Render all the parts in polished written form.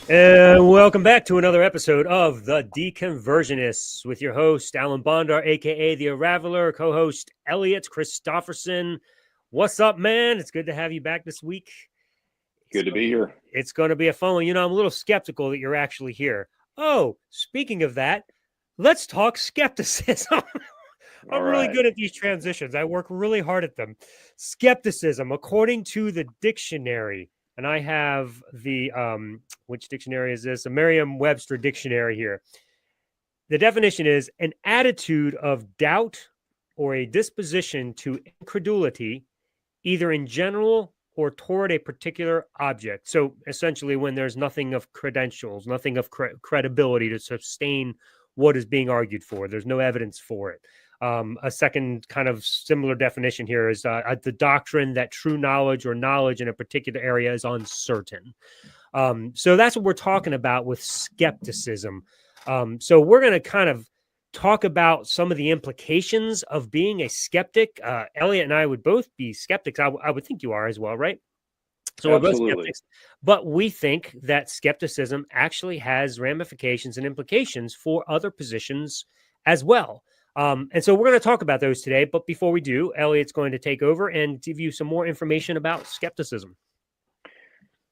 And welcome back to another episode of The Deconversionists with your host, Alan Bondar, aka The Unraveler, co-host Elliot Christofferson. What's up, man? It's good to have you back this week. Good to be here. It's going to be a fun one. You know, I'm a little skeptical that you're actually here. Oh, speaking of that, let's talk skepticism. I'm really good at these transitions. I work really hard at them. Skepticism, according to the dictionary, and I have the, which dictionary is this? A Merriam-Webster dictionary here. The definition is an attitude of doubt or a disposition to incredulity, either in general or toward a particular object. So essentially, when there's nothing of credentials, nothing of credibility to sustain what is being argued for, there's no evidence for it. A second kind of similar definition here is the doctrine that true knowledge or knowledge in a particular area is uncertain. So that's what we're talking about with skepticism. So we're going to kind of talk about some of the implications of being a skeptic. Elliot and I would both be skeptics. I would think you are as well, right? So we're both skeptics, but we think that skepticism actually has ramifications and implications for other positions as well. And so we're going to talk about those today. But before we do, Elliot's going to take over and give you some more information about skepticism.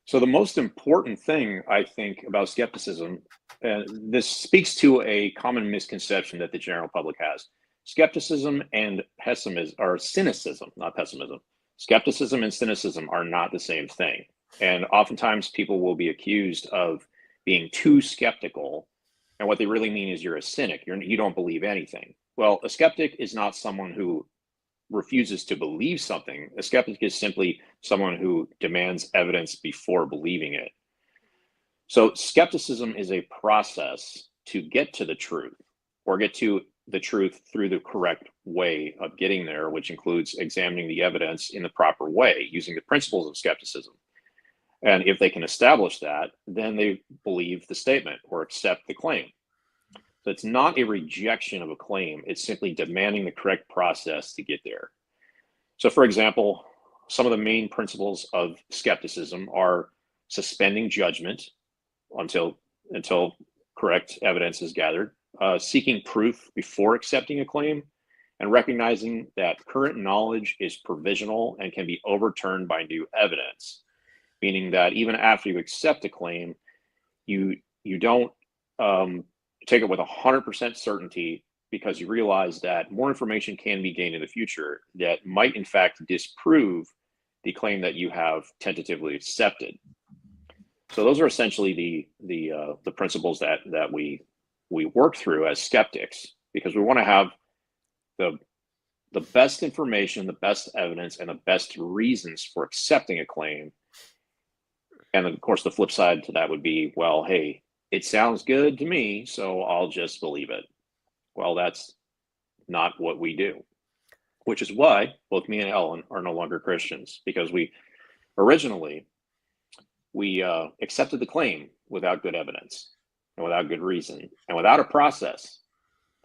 So the most important thing I think about skepticism, and this speaks to a common misconception that the general public has. Skepticism and pessimism, or cynicism, not pessimism. Skepticism and cynicism are not the same thing. And oftentimes people will be accused of being too skeptical. And what they really mean is you're a cynic. You don't believe anything. Well, a skeptic is not someone who refuses to believe something. A skeptic is simply someone who demands evidence before believing it. So skepticism is a process to get to the truth, or get to the truth through the correct way of getting there, which includes examining the evidence in the proper way, using the principles of skepticism. And if they can establish that, then they believe the statement or accept the claim. So it's not a rejection of a claim. It's simply demanding the correct process to get there. So for example, some of the main principles of skepticism are suspending judgment until correct evidence is gathered, seeking proof before accepting a claim, and recognizing that current knowledge is provisional and can be overturned by new evidence, meaning that even after you accept a claim, you don't take it with 100% certainty, because you realize that more information can be gained in the future that might in fact disprove the claim that you have tentatively accepted. So those are essentially the principles that we work through as skeptics, because we want to have the best information, the best evidence, and the best reasons for accepting a claim. And of course, the flip side to that would be, well, hey, it sounds good to me, so I'll just believe it. Well, that's not what we do, which is why both me and Ellen are no longer Christians, because we originally accepted the claim without good evidence and without good reason and without a process.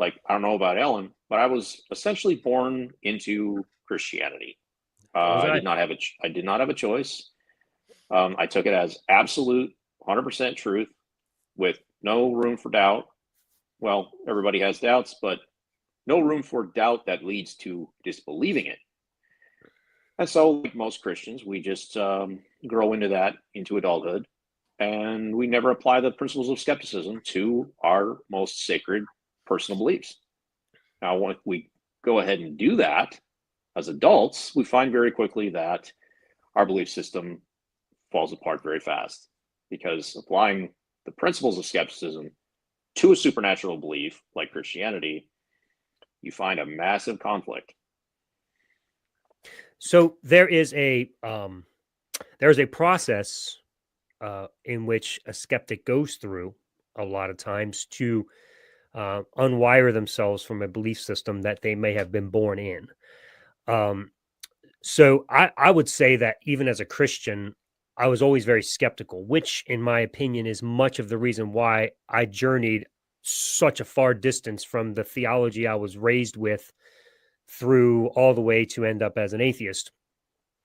Like, I don't know about Ellen, but I was essentially born into Christianity. I did not have a choice. I took it as absolute 100% truth with no room for doubt. Well, everybody has doubts, but no room for doubt that leads to disbelieving it. And so, like most Christians, we just grow into adulthood, and we never apply the principles of skepticism to our most sacred personal beliefs. Now, when we go ahead and do that as adults, we find very quickly that our belief system falls apart very fast, because applying the principles of skepticism to a supernatural belief like Christianity, you find a massive conflict. So there is a process in which a skeptic goes through a lot of times to unwire themselves from a belief system that they may have been born in. So I would say that even as a Christian, I was always very skeptical, which in my opinion is much of the reason why I journeyed such a far distance from the theology I was raised with through all the way to end up as an atheist.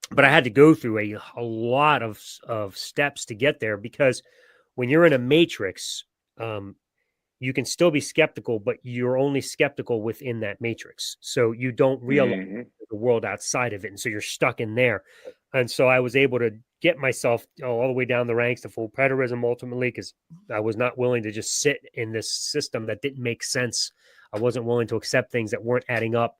But I had to go through a lot of steps to get there, because when you're in a matrix, you can still be skeptical, but you're only skeptical within that matrix. So you don't realize the world outside of it. And so you're stuck in there. And so I was able to get myself all the way down the ranks to full preterism ultimately, because I was not willing to just sit in this system that didn't make sense. I wasn't willing to accept things that weren't adding up.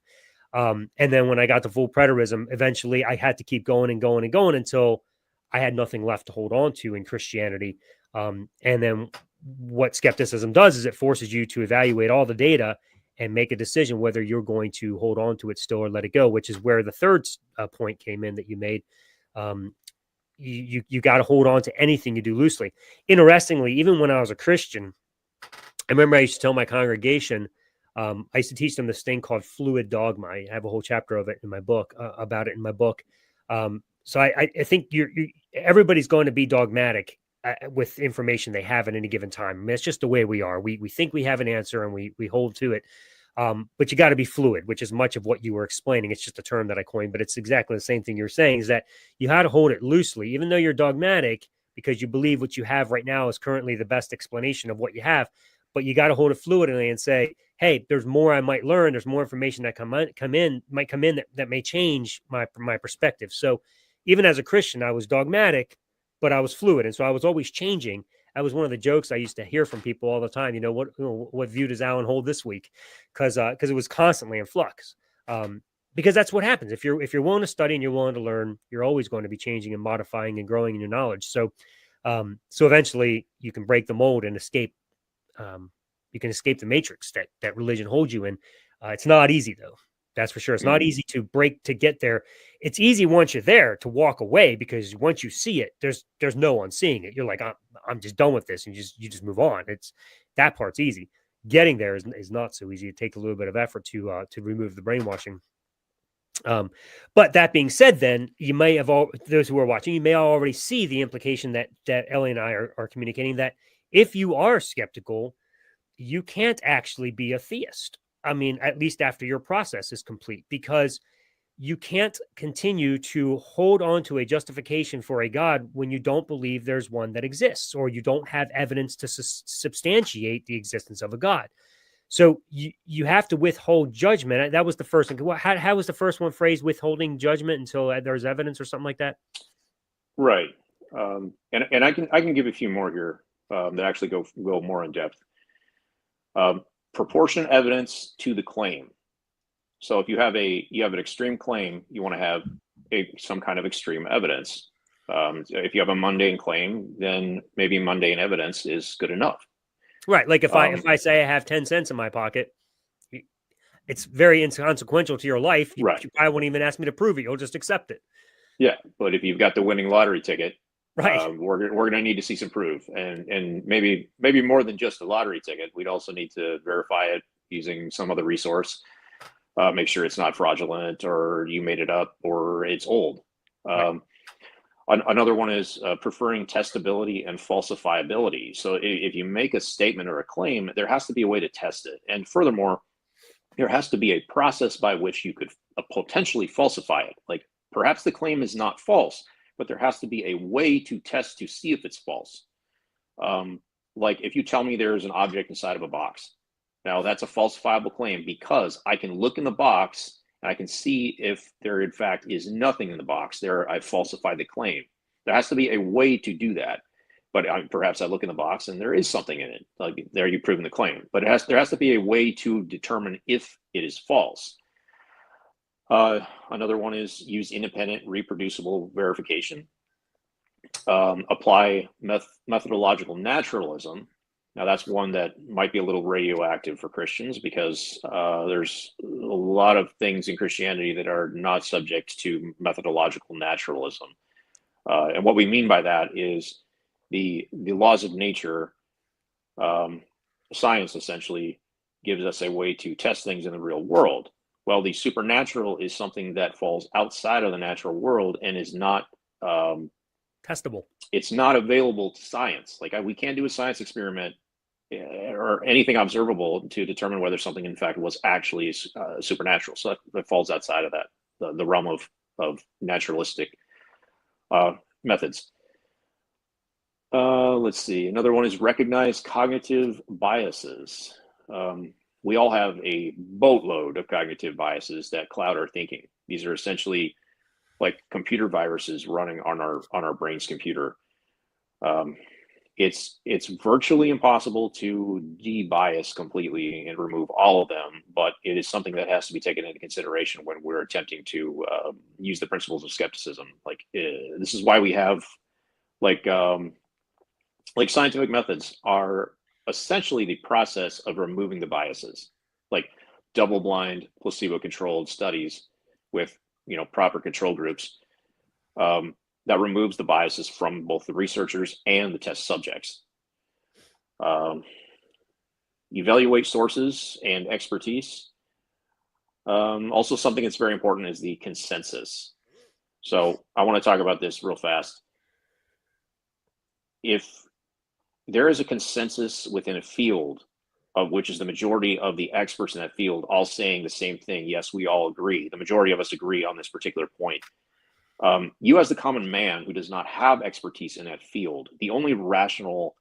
And then when I got to full preterism, eventually I had to keep going and going and going until I had nothing left to hold on to in Christianity. And then what skepticism does is it forces you to evaluate all the data and make a decision whether you're going to hold on to it still or let it go, which is where the third point came in that you made. You got to hold on to anything you do loosely. Interestingly, even when I was a Christian, I remember I used to tell my congregation, I used to teach them this thing called fluid dogma. I have a whole chapter of it in my book, about it in my book. So I think everybody's going to be dogmatic with information they have at any given time. I mean, it's just the way we are. We think we have an answer and we hold to it. But you got to be fluid, which is much of what you were explaining. It's just a term that I coined, but it's exactly the same thing you're saying, is that you had to hold it loosely, even though you're dogmatic because you believe what you have right now is currently the best explanation of what you have. But you got to hold it fluidly and say, hey, there's more I might learn. There's more information that might come in that may change my perspective. So even as a Christian, I was dogmatic, but I was fluid. And so I was always changing. That was one of the jokes I used to hear from people all the time. What view does Alan hold this week? Because it was constantly in flux. Because that's what happens. If you're willing to study and you're willing to learn, you're always going to be changing and modifying and growing in your knowledge. So eventually you can break the mold and escape. You can escape the matrix that religion holds you in. It's not easy though. That's for sure. It's not easy to get there. It's easy once you're there to walk away, because once you see it, there's no one seeing it. You're like, I'm just done with this, and you just move on. That part's easy. Getting there is not so easy. It takes a little bit of effort to remove the brainwashing. But that being said, then you may have those who are watching, you may already see the implication that Ellie and I are communicating, that if you are skeptical, you can't actually be a theist. I mean, at least after your process is complete, because you can't continue to hold on to a justification for a God when you don't believe there's one that exists, or you don't have evidence to substantiate the existence of a God. So you have to withhold judgment. That was the first one. How was the first one phrased? Withholding judgment until there's evidence, or something like that? Right. And I can give a few more here that actually go more in depth. Proportion evidence to the claim. So if you have an extreme claim, you want to have some kind of extreme evidence. If you have a mundane claim, then maybe mundane evidence is good enough. Right. Like if I say I have 10 cents in my pocket, it's very inconsequential to your life. Right. You probably won't even ask me to prove it. You'll just accept it. Yeah. But if you've got the winning lottery ticket, right, we're going to need to see some proof, and maybe more than just a lottery ticket. We'd also need to verify it using some other resource. Make sure it's not fraudulent, or you made it up, or it's old. Right. Another one is preferring testability and falsifiability. So if you make a statement or a claim, there has to be a way to test it. And furthermore, there has to be a process by which you could potentially falsify it. Like perhaps the claim is not false, but there has to be a way to test to see if it's false. Like if you tell me there's an object inside of a box, now that's a falsifiable claim, because I can look in the box and I can see if there in fact is nothing in the box. There, I falsified the claim. There has to be a way to do that. But perhaps I look in the box and there is something in it. Like there, you've proven the claim. But there has to be a way to determine if it is false. Another one is use independent reproducible verification. Apply methodological naturalism. Now that's one that might be a little radioactive for Christians, because there's a lot of things in Christianity that are not subject to methodological naturalism. And what we mean by that is the laws of nature. Science essentially gives us a way to test things in the real world. Well, the supernatural is something that falls outside of the natural world and is not testable. It's not available to science. Like we can't do a science experiment or anything observable to determine whether something in fact was actually supernatural. So that falls outside of that, the realm of naturalistic methods. Let's see. Another one is recognize cognitive biases. We all have a boatload of cognitive biases that cloud our thinking. These are essentially like computer viruses running on our brain's computer. Um, it's virtually impossible to de-bias completely and remove all of them, but it is something that has to be taken into consideration when we're attempting to use the principles of skepticism. Like this is why we have like like scientific methods are essentially the process of removing the biases, like double-blind, placebo-controlled studies with proper control groups that removes the biases from both the researchers and the test subjects. Um, Evaluate sources and expertise. Also, something that's very important is the consensus. So I want to talk about this real fast. If there is a consensus within a field of which is the majority of the experts in that field all saying the same thing, yes, we all agree. The majority of us agree on this particular point. You as the common man who does not have expertise in that field, the only rational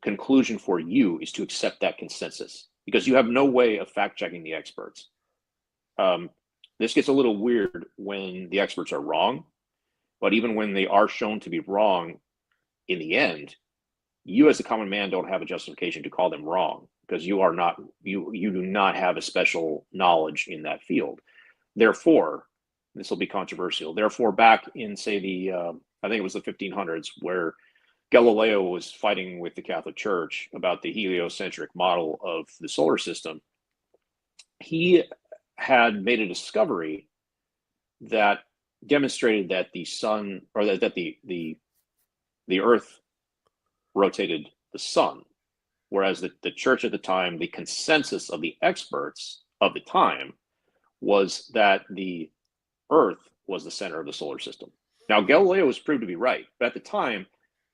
conclusion for you is to accept that consensus because you have no way of fact checking the experts. This gets a little weird when the experts are wrong, but even when they are shown to be wrong, in the end, you as the common man don't have a justification to call them wrong because you do not have a special knowledge in that field. Therefore, this will be controversial. Therefore, back in say I think it was the 1500s where Galileo was fighting with the Catholic Church about the heliocentric model of the solar system, he had made a discovery that demonstrated that the sun or that the earth rotated the sun, whereas the church at the time, the consensus of the experts of the time was that the earth was the center of the solar system. Now, Galileo was proved to be right, but at the time,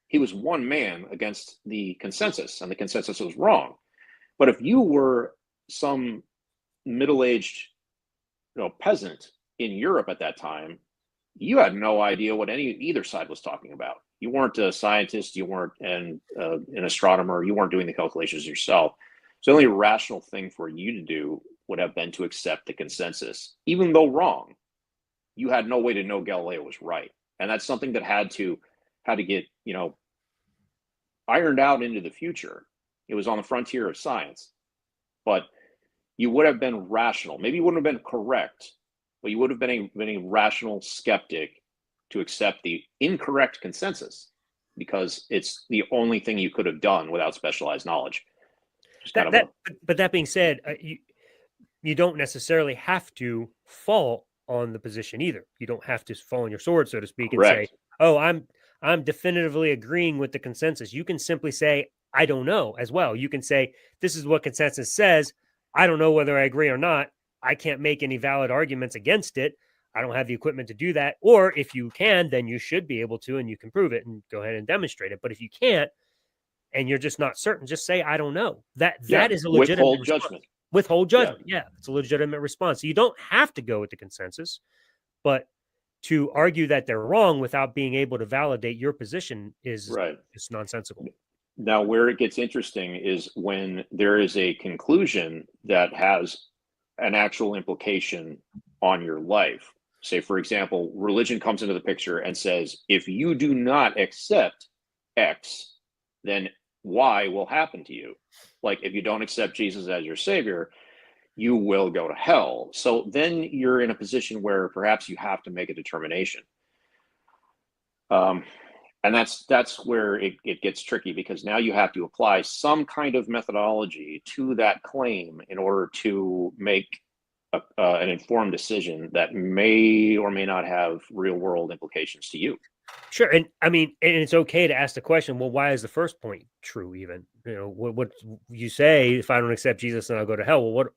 he was one man against the consensus, and the consensus was wrong. But if you were some middle-aged peasant in Europe at that time, you had no idea what either side was talking about. You weren't a scientist, you weren't an astronomer, you weren't doing the calculations yourself. So the only rational thing for you to do would have been to accept the consensus, even though wrong. You had no way to know Galileo was right, and that's something that had to get ironed out into the future. It was on the frontier of science, but you would have been rational. Maybe you wouldn't have been correct, but you would have been a rational skeptic to accept the incorrect consensus because it's the only thing you could have done without specialized knowledge. But that being said, you don't necessarily have to fall on the position either. You don't have to fall on your sword, so to speak, Correct. and say, "Oh, I'm definitively agreeing with the consensus." You can simply say, "I don't know," as well. You can say, "This is what consensus says. I don't know whether I agree or not. I can't make any valid arguments against it. I don't have the equipment to do that." Or if you can, then you should be able to, and you can prove it and go ahead and demonstrate it. But if you can't, and you're just not certain, just say, "I don't know." That is a legitimate judgment. Withhold judgment. Yeah, it's a legitimate response. So you don't have to go with the consensus, but to argue that they're wrong without being able to validate your position is just nonsensical. Now, where it gets interesting is when there is a conclusion that has an actual implication on your life. Say, for example, religion comes into the picture and says, if you do not accept X, then Y will happen to you. Like if you don't accept Jesus as your savior, you will go to hell. So then you're in a position where perhaps you have to make a determination. And that's where it gets tricky because now you have to apply some kind of methodology to that claim in order to make an informed decision that may or may not have real world implications to you. Sure. And I mean, and it's okay to ask the question, well, why is the first point true even? What you say, if I don't accept Jesus, then I'll go to hell. Well, what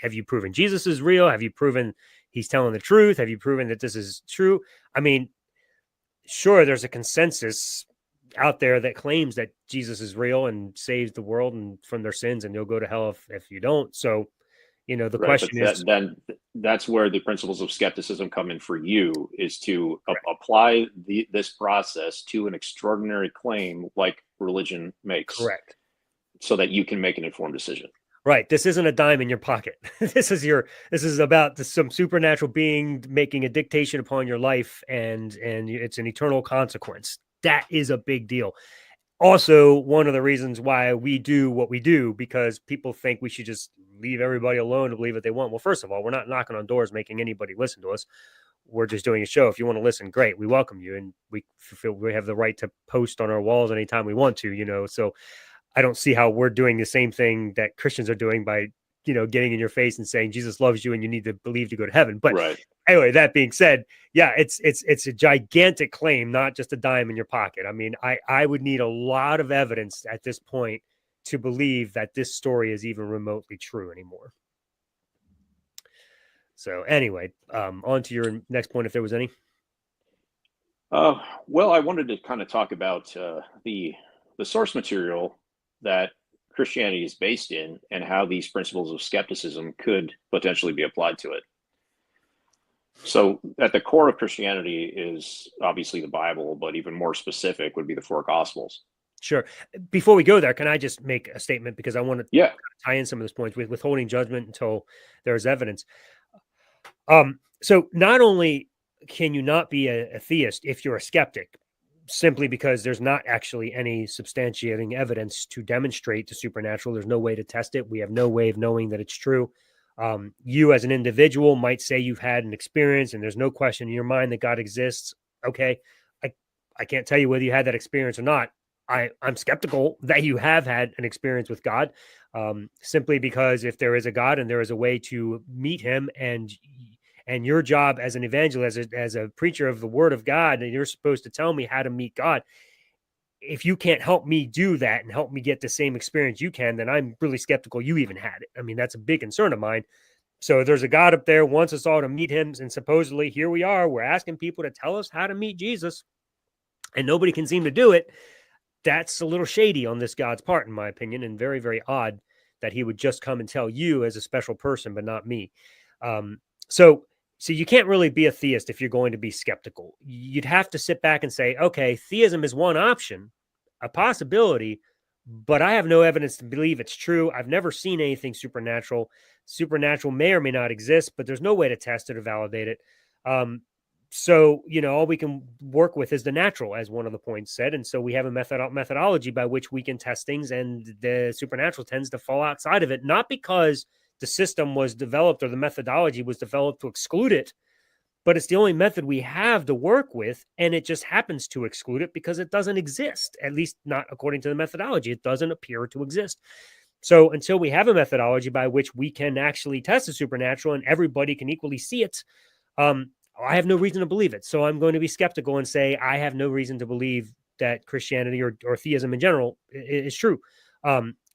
have you proven Jesus is real? Have you proven he's telling the truth? Have you proven that this is true? I mean, sure, there's a consensus out there that claims that Jesus is real and saves the world and from their sins, and you'll go to hell if you don't. So The Right, but question is, then that's where the principles of skepticism come in for you, is to correct. apply this process to an extraordinary claim like religion makes, Correct. so that you can make an informed decision. Right. This isn't a dime in your pocket. This is about some supernatural being making a dictation upon your life, and it's an eternal consequence. That is a big deal. Also, one of the reasons why we do what we do, because people think we should just leave everybody alone to believe what they want. Well, first of all, we're not knocking on doors making anybody listen to us. We're just doing a show. If you want to listen, great. We welcome you, and we feel we have the right to post on our walls anytime we want to. So I don't see how we're doing the same thing that Christians are doing by, getting in your face and saying Jesus loves you and you need to believe to go to heaven. But Right. anyway, that being said, yeah, it's a gigantic claim, not just a dime in your pocket. I mean, I would need a lot of evidence at this point to believe that this story is even remotely true anymore. So anyway, on to your next point, if there was any. Well, I wanted to kind of talk about the source material that Christianity is based in, and how these principles of skepticism could potentially be applied to it. So, at the core of Christianity is obviously the Bible, but even more specific would be the four Gospels. Sure. Before we go there, can I just make a statement, because I want to Yeah. tie in some of those points with withholding judgment until there's evidence. So not only can you not be a theist if you're a skeptic, simply because there's not actually any substantiating evidence to demonstrate the supernatural. There's no way to test it. We have no way of knowing that it's true. You as an individual might say you've had an experience and there's no question in your mind that God exists. Okay. I can't tell you whether you had that experience or not. I'm skeptical that you have had an experience with God, simply because if there is a God and there is a way to meet him, and your job as an evangelist, as a preacher of the word of God, and you're supposed to tell me how to meet God. If you can't help me do that and help me get the same experience you can, then I'm really skeptical you even had it. I mean, that's a big concern of mine. So there's a God up there, wants us all to meet him. And supposedly here we are, we're asking people to tell us how to meet Jesus, and nobody can seem to do it. That's a little shady on this God's part, in my opinion, and very, very odd that he would just come and tell you as a special person, but not me. So you can't really be a theist if you're going to be skeptical. You'd have to sit back and say, okay, theism is one option, a possibility, but I have no evidence to believe it's true. I've never seen anything supernatural. Supernatural may or may not exist, but there's no way to test it or validate it. So, all we can work with is the natural, as one of the points said. And so we have a methodology by which we can test things, and the supernatural tends to fall outside of it, not because the system was developed or the methodology was developed to exclude it, but it's the only method we have to work with. And it just happens to exclude it because it doesn't exist, at least not according to the methodology. It doesn't appear to exist. So until we have a methodology by which we can actually test the supernatural and everybody can equally see it, I have no reason to believe it. So I'm going to be skeptical and say I have no reason to believe that Christianity or theism in general is true.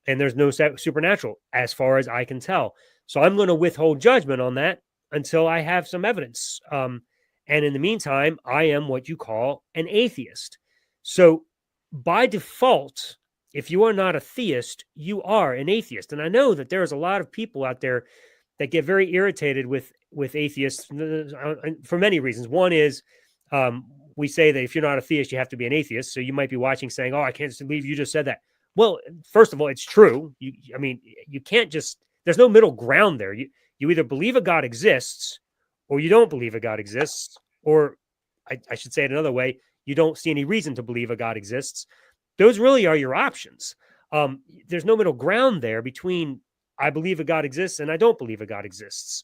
And there's no supernatural as far as I can tell. So I'm going to withhold judgment on that until I have some evidence. And in the meantime, I am what you call an atheist. So by default, if you are not a theist, you are an atheist. And I know that there's a lot of people out there that get very irritated with atheists for many reasons. One is we say that if you're not a theist, you have to be an atheist. So you might be watching saying, oh, I can't believe you just said that. Well, first of all, it's true. You can't just, there's no middle ground there. You either believe a God exists or you don't believe a God exists, or I should say it another way, you don't see any reason to believe a God exists. Those really are your options. There's no middle ground there between I believe a God exists and I don't believe a God exists.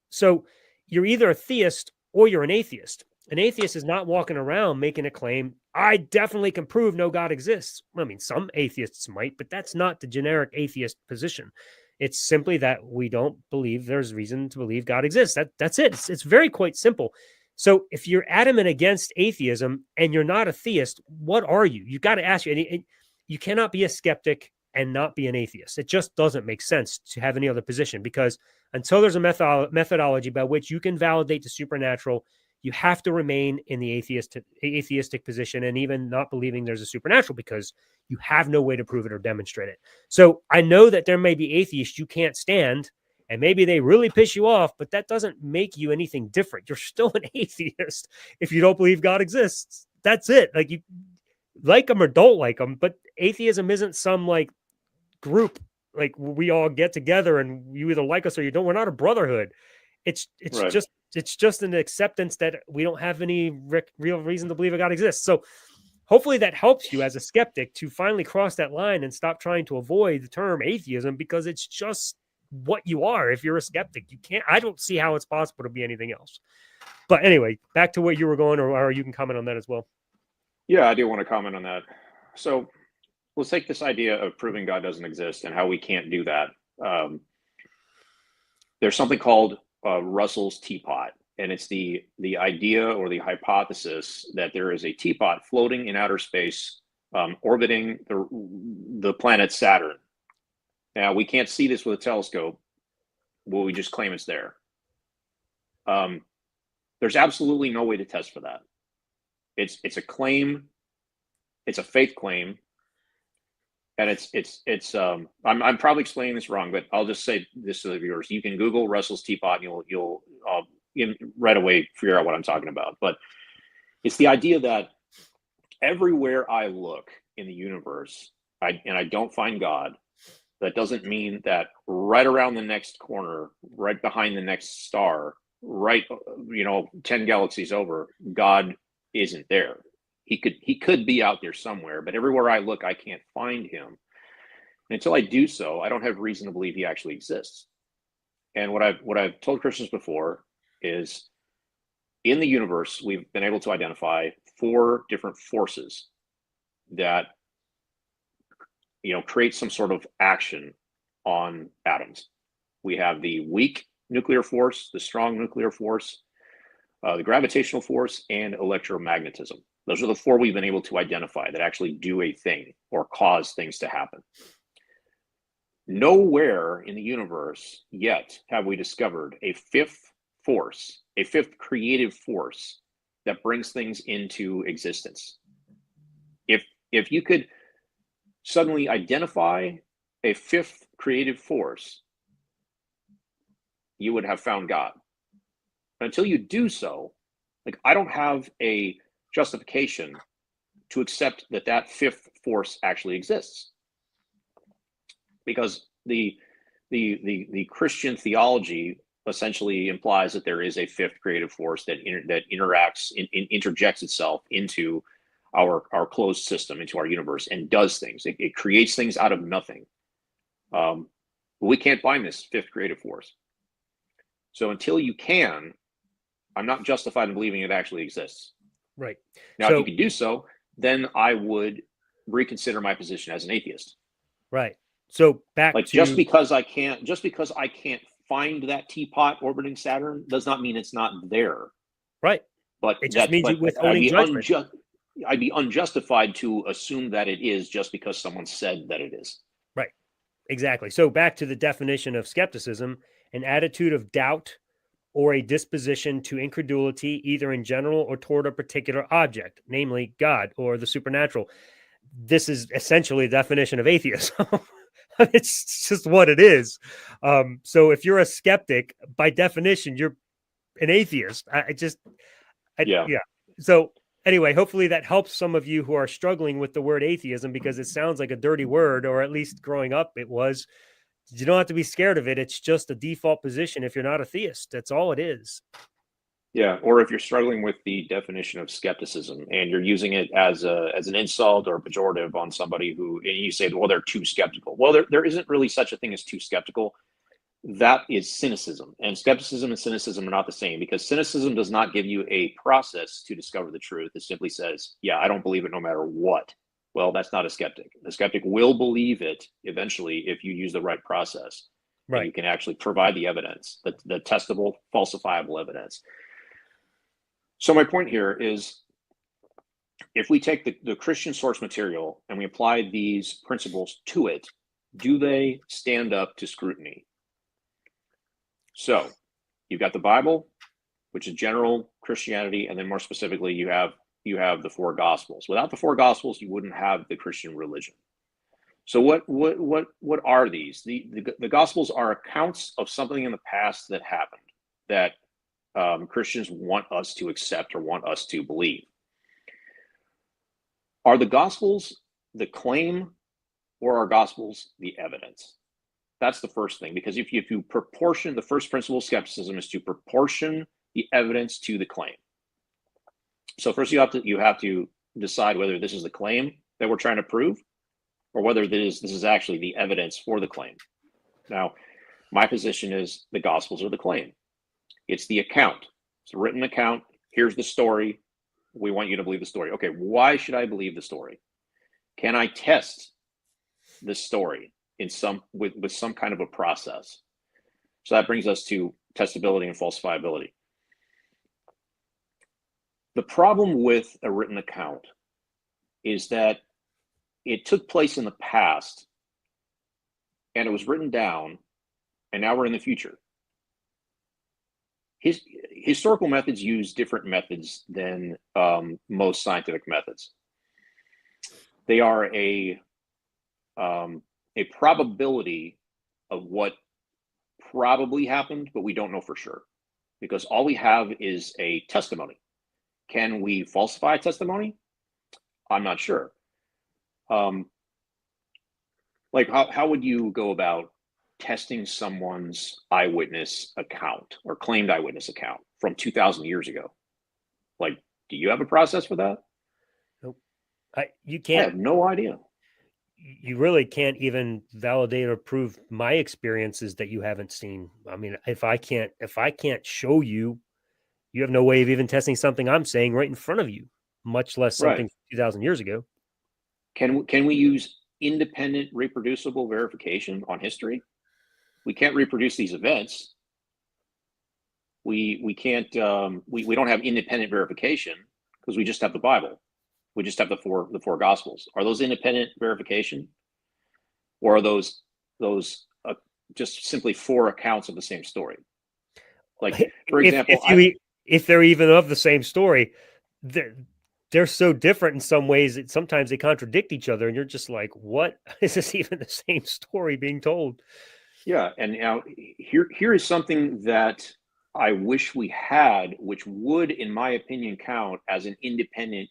So you're either a theist or you're an atheist. An atheist is not walking around making a claim, I definitely can prove no God exists. I mean, some atheists might, but that's not the generic atheist position. It's simply that we don't believe there's reason to believe God exists. That's it. It's very quite simple. So if you're adamant against atheism and you're not a theist, what are you? You've got to ask you. You cannot be a skeptic and not be an atheist. It just doesn't make sense to have any other position, because until there's a methodology by which you can validate the supernatural, you have to remain in the atheistic position, and even not believing there's a supernatural, because you have no way to prove it or demonstrate it. So I know that there may be atheists you can't stand, And maybe they really piss you off, but that doesn't make you anything different. You're still an atheist if you don't believe God exists. That's it. Like, you like them or don't like them, but atheism isn't some like group like we all get together and you either like us or you don't. We're not a brotherhood. It's Right. just an acceptance that we don't have any real reason to believe a God exists. So hopefully that helps you as a skeptic to finally cross that line and stop trying to avoid the term atheism, because it's just what you are. If you're a skeptic, you can't, I don't see how it's possible to be anything else. But anyway, back to where you were going, or you can comment on that as well. Yeah, I do want to comment on that. So let's take this idea of proving God doesn't exist and how we can't do that. There's something called Russell's teapot, and it's the idea or the hypothesis that there is a teapot floating in outer space, orbiting the planet Saturn. Now, we can't see this with a telescope, but we just claim it's there. There's absolutely no way to test for that. It's a claim. It's a faith claim, and I'm probably explaining this wrong, but I'll just say this to the viewers: you can Google Russell's teapot, and you'll right away figure out what I'm talking about. But it's the idea that everywhere I look in the universe, and I don't find God, that doesn't mean that right around the next corner, right behind the next star, right 10 galaxies over, God isn't there. He could be out there somewhere, but everywhere I look, I can't find him. And until I do so, I don't have reason to believe he actually exists. And what I've told Christians before is, in the universe, we've been able to identify 4 different forces that create some sort of action on atoms. We have the weak nuclear force, the strong nuclear force, the gravitational force, and electromagnetism. Those are the 4 we've been able to identify that actually do a thing or cause things to happen. Nowhere in the universe yet have we discovered a 5th force, a 5th creative force that brings things into existence. If you could suddenly identify a 5th creative force, you would have found God. But until you do so, like, I don't have a justification to accept that 5th force actually exists, because the Christian theology essentially implies that there is a 5th creative force that interacts, interjects itself into our closed system, into our universe, and does things. It creates things out of nothing. We can't find this 5th creative force. So until you can, I'm not justified in believing it actually exists. Right. Now, if you can do so, then I would reconsider my position as an atheist. Right. So just because I can't find that teapot orbiting Saturn does not mean it's not there. Right. But it just means you withholding judgment. I'd be unjustified to assume that it is just because someone said that it is. Right. Exactly. So back to the definition of skepticism: an attitude of doubt or a disposition to incredulity, either in general or toward a particular object, namely God or the supernatural. This is essentially the definition of atheism. It's just what it is. So if you're a skeptic, by definition, you're an atheist. Yeah. So anyway, hopefully that helps some of you who are struggling with the word atheism, because it sounds like a dirty word, or at least growing up it was. You don't have to be scared of it. It's just a default position if you're not a theist. That's all it is. Yeah, or if you're struggling with the definition of skepticism and you're using it as an insult or a pejorative on somebody and you say, well, they're too skeptical. Well, there isn't really such a thing as too skeptical. That is cynicism. And skepticism and cynicism are not the same, because cynicism does not give you a process to discover the truth. It simply says, yeah, I don't believe it no matter what. Well, that's not a skeptic. The skeptic will believe it eventually if you use the right process. Right. And you can actually provide the evidence, the testable, falsifiable evidence. So my point here is, if we take the Christian source material and we apply these principles to it, do they stand up to scrutiny? So you've got the Bible, which is general Christianity, and then more specifically, you have the 4 Gospels. Without the 4 Gospels, you wouldn't have the Christian religion. So what are these? The Gospels are accounts of something in the past that happened that Christians want us to accept or want us to believe. Are the Gospels the claim, or are Gospels the evidence? That's the first thing, because if you proportion, the first principle of skepticism is to proportion the evidence to the claim. So first you have to decide whether this is the claim that we're trying to prove, or whether this is actually the evidence for the claim. Now, my position is the Gospels are the claim. It's the account. It's a written account. Here's the story. We want you to believe the story. Okay, why should I believe the story? Can I test this story with some kind of a process? So that brings us to testability and falsifiability. The problem with a written account is that it took place in the past and it was written down, and now we're in the future. Historical methods use different methods than most scientific methods. They are a probability of what probably happened, but we don't know for sure, because all we have is a testimony. Can we falsify a testimony? I'm not sure. Like how would you go about testing someone's eyewitness account or claimed eyewitness account from 2,000 years ago? Like, do you have a process for that? Nope. You can't. I have no idea. You really can't even validate or prove my experiences that you haven't seen. I mean, if I can't show you, you have no way of even testing something I'm saying right in front of you, much less something Right. 2,000 years ago. Can we use independent reproducible verification on history? We can't reproduce these events. We can't we don't have independent verification because we just have the Bible. We just have the four Gospels. Are those independent verification, or are those just simply four accounts of the same story? Like, for example, if they're even of the same story, they're so different in some ways that sometimes they contradict each other, and you're just like, what is this even the same story being told? Yeah, and now here is something that I wish we had, which would, in my opinion, count as an independent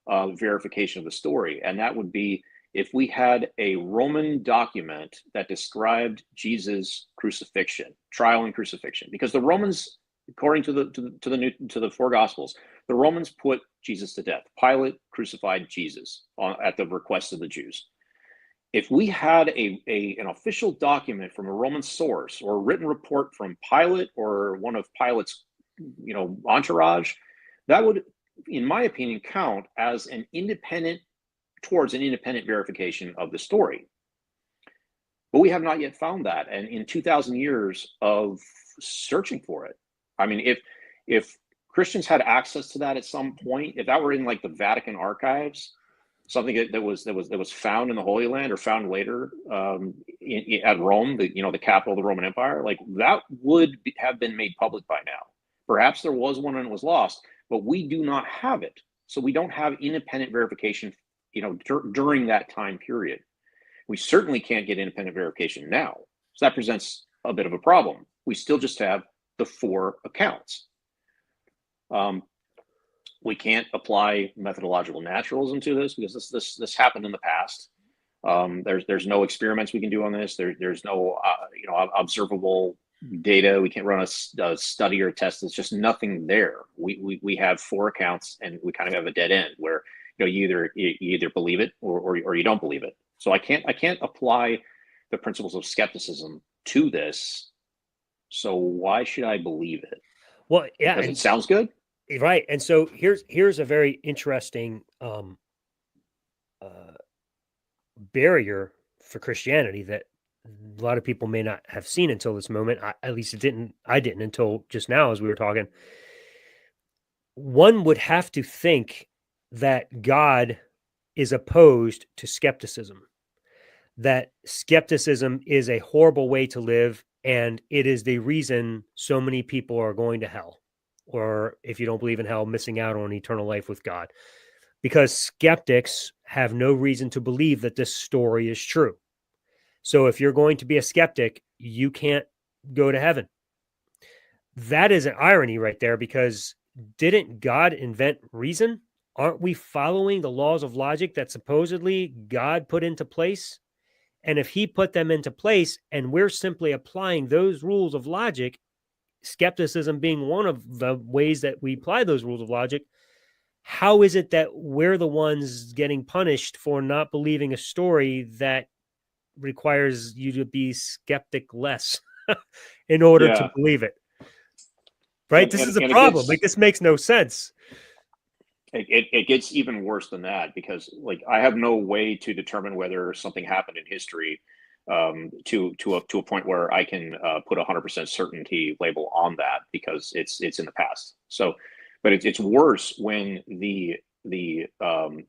verification of the story, and that would be if we had a Roman document that described Jesus' crucifixion, trial and crucifixion, because the Romans, according to the four Gospels, the Romans put Jesus to death. Pilate crucified Jesus at the request of the Jews. If we had an official document from a Roman source, or a written report from Pilate or one of Pilate's entourage, that would, in my opinion, count as an independent verification of the story. But we have not yet found that, and in 2,000 years of searching for it, I mean, if Christians had access to that at some point, if that were in like the Vatican archives, something that was found in the Holy Land or found later at Rome, the capital of the Roman Empire, like that would have been made public by now. Perhaps there was one and it was lost, but we do not have it. So we don't have independent verification, during that time period. We certainly can't get independent verification now. So that presents a bit of a problem. We still just have the four accounts. We can't apply methodological naturalism to this because this happened in the past. There's no experiments we can do on this. There's no observable data. We can't run a study or a test. There's just nothing there. We have four accounts, and we kind of have a dead end where you either believe it or you don't believe it. So I can't apply the principles of skepticism to this. So why should I believe it? Well, yeah, because it sounds good. Right. And so here's a very interesting barrier for Christianity that a lot of people may not have seen until this moment. At least I didn't until just now as we were talking. One would have to think that God is opposed to skepticism, that skepticism is a horrible way to live, and it is the reason so many people are going to hell. Or if you don't believe in hell, missing out on eternal life with God. Because skeptics have no reason to believe that this story is true. So if you're going to be a skeptic, you can't go to heaven. That is an irony right there, because didn't God invent reason? Aren't we following the laws of logic that supposedly God put into place? And if he put them into place and we're simply applying those rules of logic, skepticism being one of the ways that we apply those rules of logic, how is it that we're the ones getting punished for not believing a story that requires you to be skeptic less in order to Yeah. believe it? Right? This is a And problem. Like, this makes no sense. it gets even worse than that, because like I have no way to determine whether something happened in history to a point where I can put 100% certainty label on that, because it's in the past. So, but it's worse when the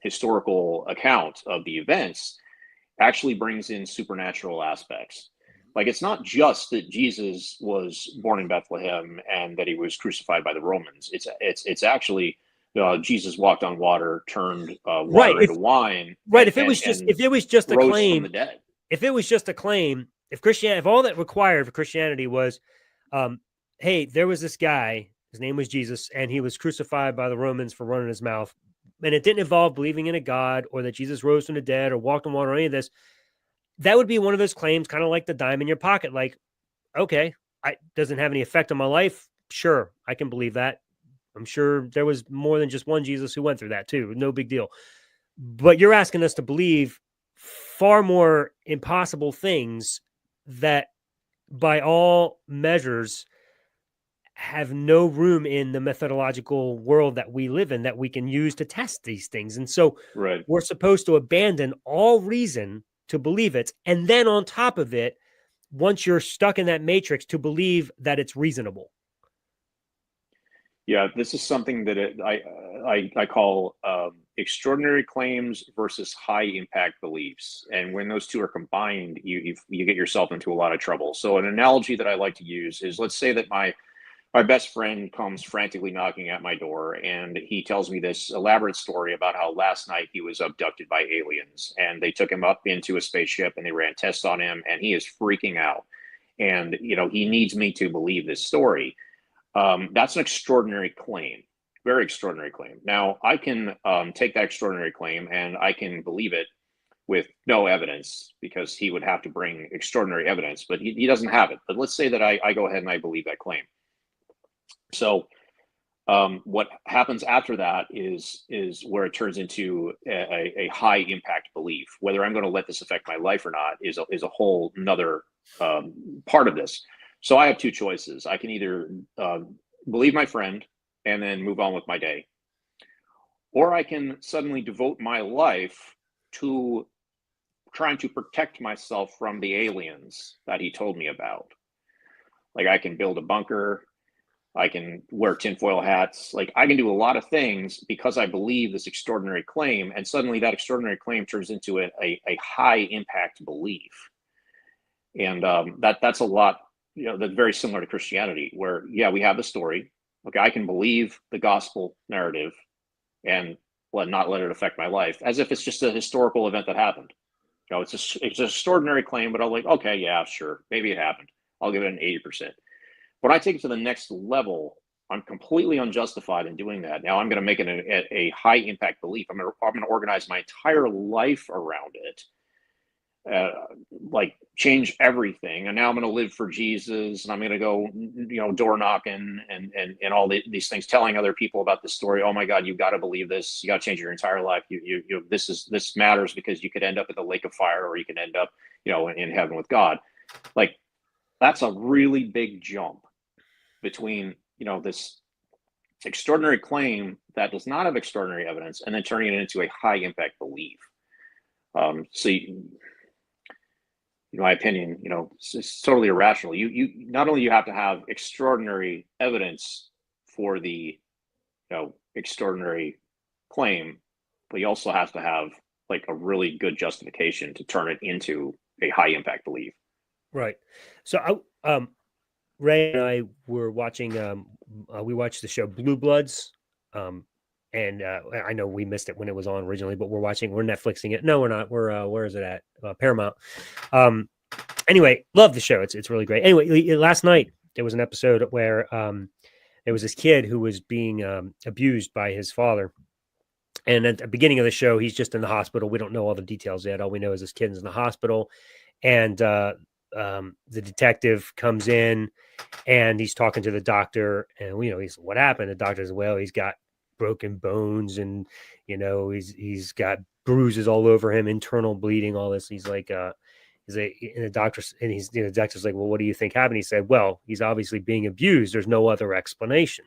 historical account of the events actually brings in supernatural aspects. Like, it's not just that Jesus was born in Bethlehem and that he was crucified by the Romans. It's actually Jesus walked on water, turned Right. water into wine, Right. and, If it was just a rose from the claim, dead. if Christianity, if all that required for Christianity was, hey, there was this guy, his name was Jesus, and he was crucified by the Romans for running his mouth, and it didn't involve believing in a God or that Jesus rose from the dead or walked on water or any of this, that would be one of those claims, kind of like the dime in your pocket. Like, okay, doesn't have any effect on my life. Sure, I can believe that. I'm sure there was more than just one Jesus who went through that too. No big deal. But you're asking us to believe far more impossible things that, by all measures, have no room in the methodological world that we live in that we can use to test these things. And so Right. we're supposed to abandon all reason to believe it. And then on top of it, once you're stuck in that matrix, to believe that it's reasonable. Yeah, this is something that I call extraordinary claims versus high impact beliefs, and when those two are combined, you get yourself into a lot of trouble. So an analogy that I like to use is, let's say that my best friend comes frantically knocking at my door, and he tells me this elaborate story about how last night he was abducted by aliens, and they took him up into a spaceship and they ran tests on him, and he is freaking out, and he needs me to believe this story. That's an extraordinary claim, very extraordinary claim. Now, I can take that extraordinary claim and I can believe it with no evidence, because he would have to bring extraordinary evidence, but he doesn't have it. But let's say that I go ahead and I believe that claim. So what happens after that is where it turns into a high impact belief. Whether I'm going to let this affect my life or not is a whole another part of this. So I have two choices. I can either believe my friend and then move on with my day, or I can suddenly devote my life to trying to protect myself from the aliens that he told me about. Like, I can build a bunker, I can wear tinfoil hats. Like, I can do a lot of things because I believe this extraordinary claim, and suddenly that extraordinary claim turns into a high impact belief. And that's a lot, that's very similar to Christianity, where we have the story. Okay, I can believe the gospel narrative and not let it affect my life, as if it's just a historical event that happened. It's an extraordinary claim, but I'm like, okay, yeah, sure, maybe it happened. I'll give it an 80%. When I take it to the next level, I'm completely unjustified in doing that. Now I'm going to make it a high impact belief. I'm going to organize my entire life around it, like change everything. And now I'm going to live for Jesus, and I'm going to go, door knocking and all these things, telling other people about this story. Oh my God, you got to believe this. You got to change your entire life. This matters, because you could end up at the lake of fire, or you can end up, in heaven with God. Like, that's a really big jump between this extraordinary claim that does not have extraordinary evidence, and then turning it into a high impact belief. So in my opinion, it's totally irrational. You not only you have to have extraordinary evidence for the extraordinary claim, but you also have to have like a really good justification to turn it into a high impact belief. Right. So Ray and I were watching. We watched the show Blue Bloods, and I know we missed it when it was on originally, but we're Netflixing it. No, we're not. We're where is it at? Paramount. Anyway, love the show. It's really great. Anyway, last night there was an episode where there was this kid who was being abused by his father. And at the beginning of the show, he's just in the hospital. We don't know all the details yet. All we know is this kid's in the hospital, and the detective comes in, and he's talking to the doctor, and he's, what happened? The doctor says, well, he's got broken bones, and he's got bruises all over him, internal bleeding, all this. He's like, and the doctor's like, well, what do you think happened? He said, well, he's obviously being abused. There's no other explanation.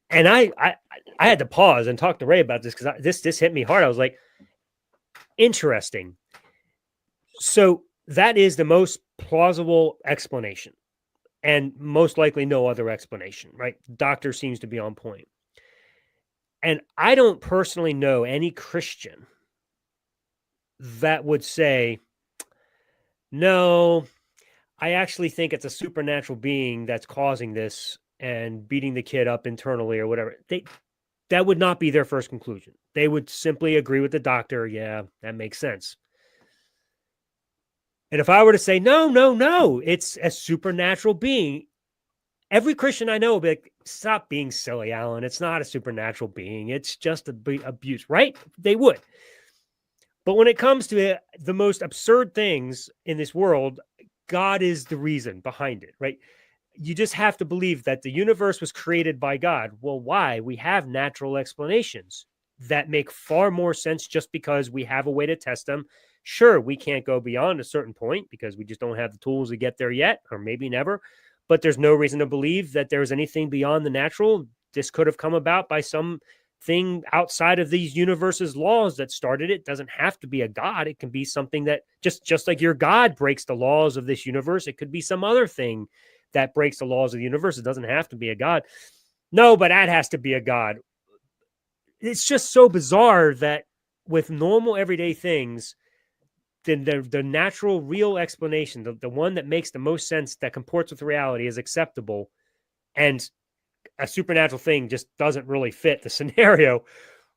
And I had to pause and talk to Ray about this because this hit me hard. I was like, interesting. So that is the most plausible explanation, and most likely no other explanation, right? Doctor seems to be on point. And I don't personally know any Christian that would say, no, I actually think it's a supernatural being that's causing this and beating the kid up internally or whatever. That would not be their first conclusion. They would simply agree with the doctor. Yeah, that makes sense. And if I were to say, no, it's a supernatural being, every Christian I know will be like, stop being silly, Alan. It's not a supernatural being. It's just abuse, right? They would. But when it comes to the most absurd things in this world, God is the reason behind it, right? You just have to believe that the universe was created by God. Well, why? We have natural explanations that make far more sense just because we have a way to test them. Sure, we can't go beyond a certain point because we just don't have the tools to get there yet, or maybe never. But there's no reason to believe that there's anything beyond the natural. This could have come about by something outside of these universe's laws that started it. It doesn't have to be a God. It can be something that just like your God breaks the laws of this universe. It could be some other thing that breaks the laws of the universe. It doesn't have to be a God. No, but that has to be a God. It's just so bizarre that with normal everyday things, the natural, real explanation, the one that makes the most sense, that comports with reality, is acceptable. And a supernatural thing just doesn't really fit the scenario.